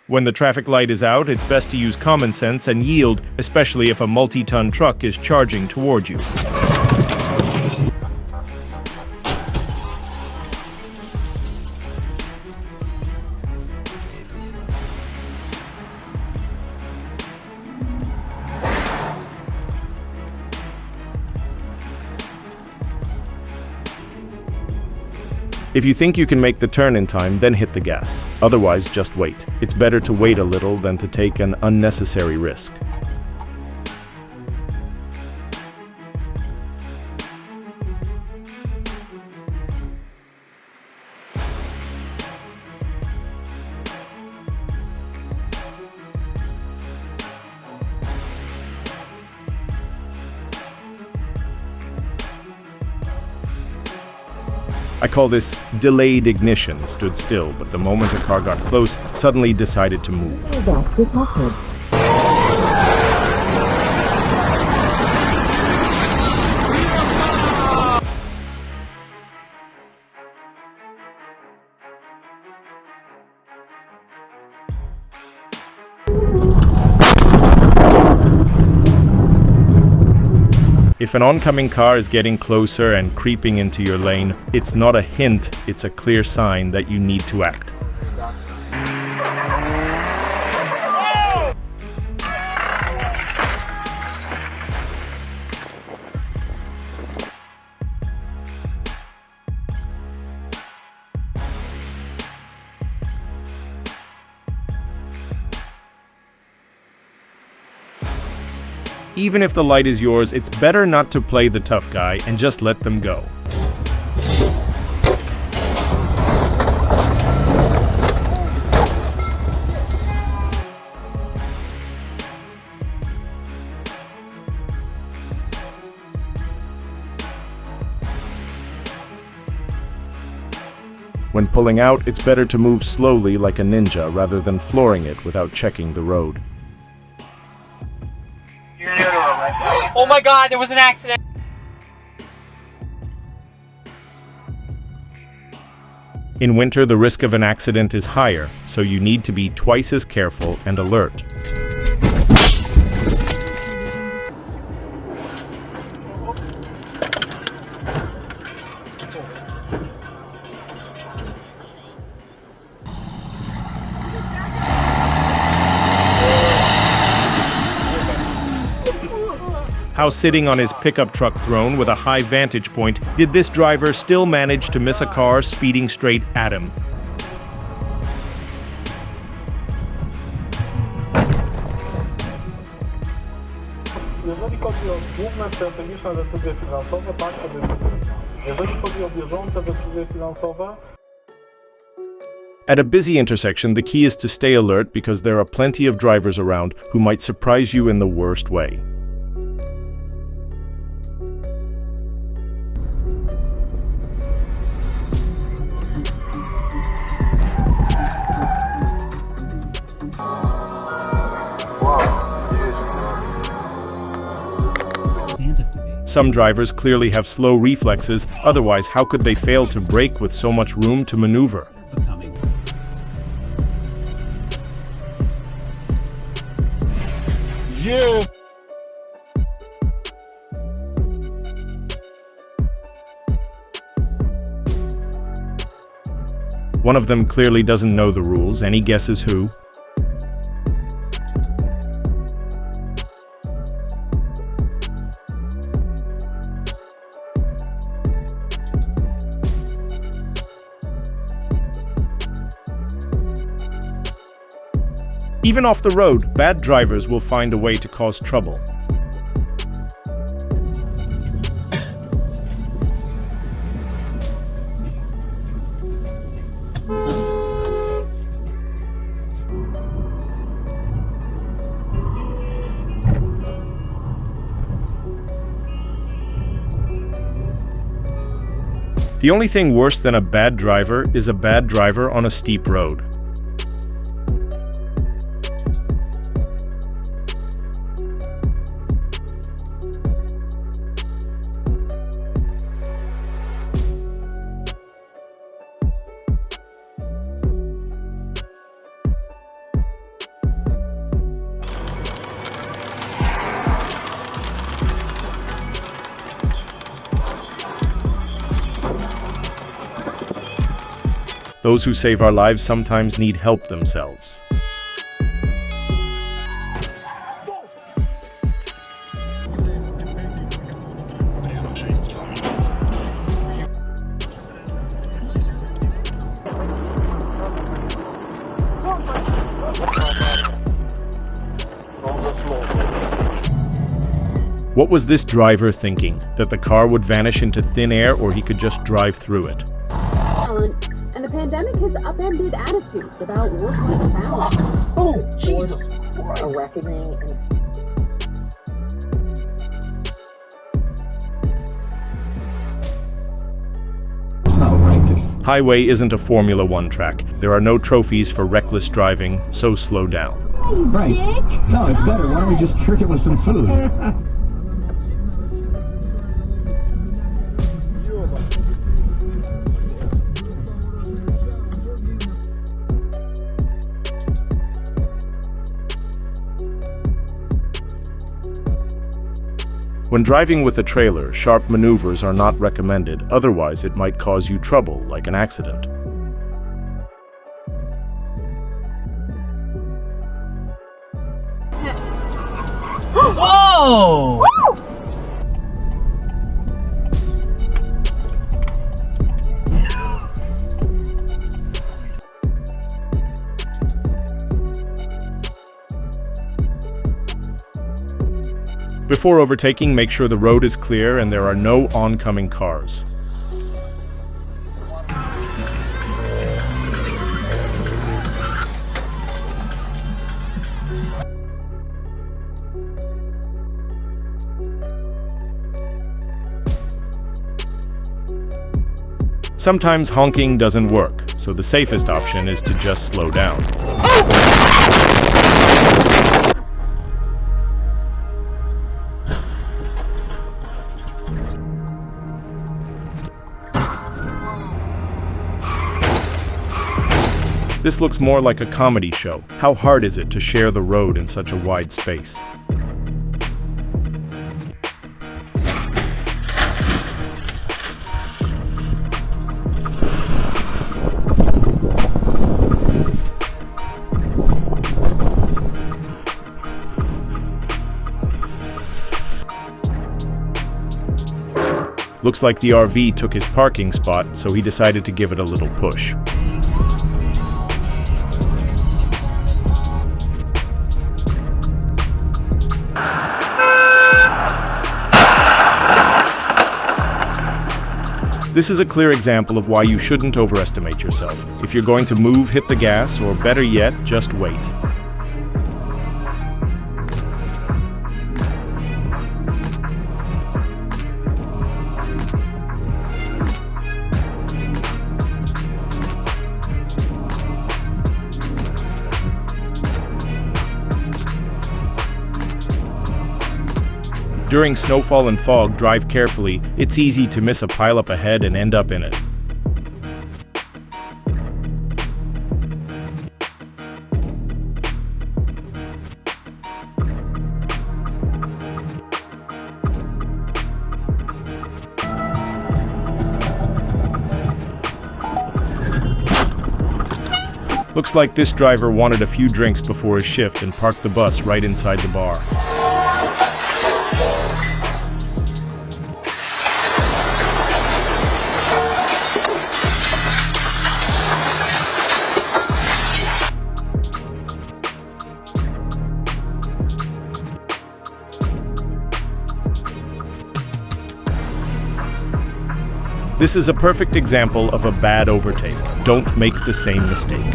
When the traffic light is out, it's best to use common sense and yield, especially if a multi-ton truck is charging toward you. If you think you can make the turn in time, then hit the gas. Otherwise, just wait. It's better to wait a little than to take an unnecessary risk. I call this delayed ignition. Stood still, but the moment a car got close, suddenly decided to move. If an oncoming car is getting closer and creeping into your lane, it's not a hint, it's a clear sign that you need to act. Even if the light is yours, it's better not to play the tough guy and just let them go. When pulling out, it's better to move slowly like a ninja rather than flooring it without checking the road. Oh my God, there was an accident! In winter, the risk of an accident is higher, so you need to be twice as careful and alert. How, sitting on his pickup truck throne with a high vantage point, did this driver still manage to miss a car speeding straight at him? Jeżeli chodzi o główne strategiczne decyzje finansowe, tak, jeżeli chodzi o bieżące decyzje finansowe, at a busy intersection, the key is to stay alert because there are plenty of drivers around who might surprise you in the worst way. Some drivers clearly have slow reflexes, otherwise how could they fail to brake with so much room to maneuver? Yeah. One of them clearly doesn't know the rules. Any guesses who? Even off the road, bad drivers will find a way to cause trouble. The only thing worse than a bad driver is a bad driver on a steep road. Those who save our lives sometimes need help themselves. What was this driver thinking? That the car would vanish into thin air or he could just drive through it? And the pandemic has upended attitudes about work-life balance. Oh, Jesus! A reckoning and Highway isn't a Formula One track. There are no trophies for reckless driving, so slow down. Right. No, it's better. Why don't we just trick it with some food? When driving with a trailer, sharp maneuvers are not recommended, otherwise it might cause you trouble, like an accident. Whoa! Before overtaking, make sure the road is clear and there are no oncoming cars. Sometimes honking doesn't work, so the safest option is to just slow down. This looks more like a comedy show. How hard is it to share the road in such a wide space? Looks like the RV took his parking spot, so he decided to give it a little push. This is a clear example of why you shouldn't overestimate yourself. If you're going to move, hit the gas, or better yet, just wait. During snowfall and fog, drive carefully. It's easy to miss a pileup ahead and end up in it. Looks like this driver wanted a few drinks before his shift and parked the bus right inside the bar. This is a perfect example of a bad overtake. Don't make the same mistake.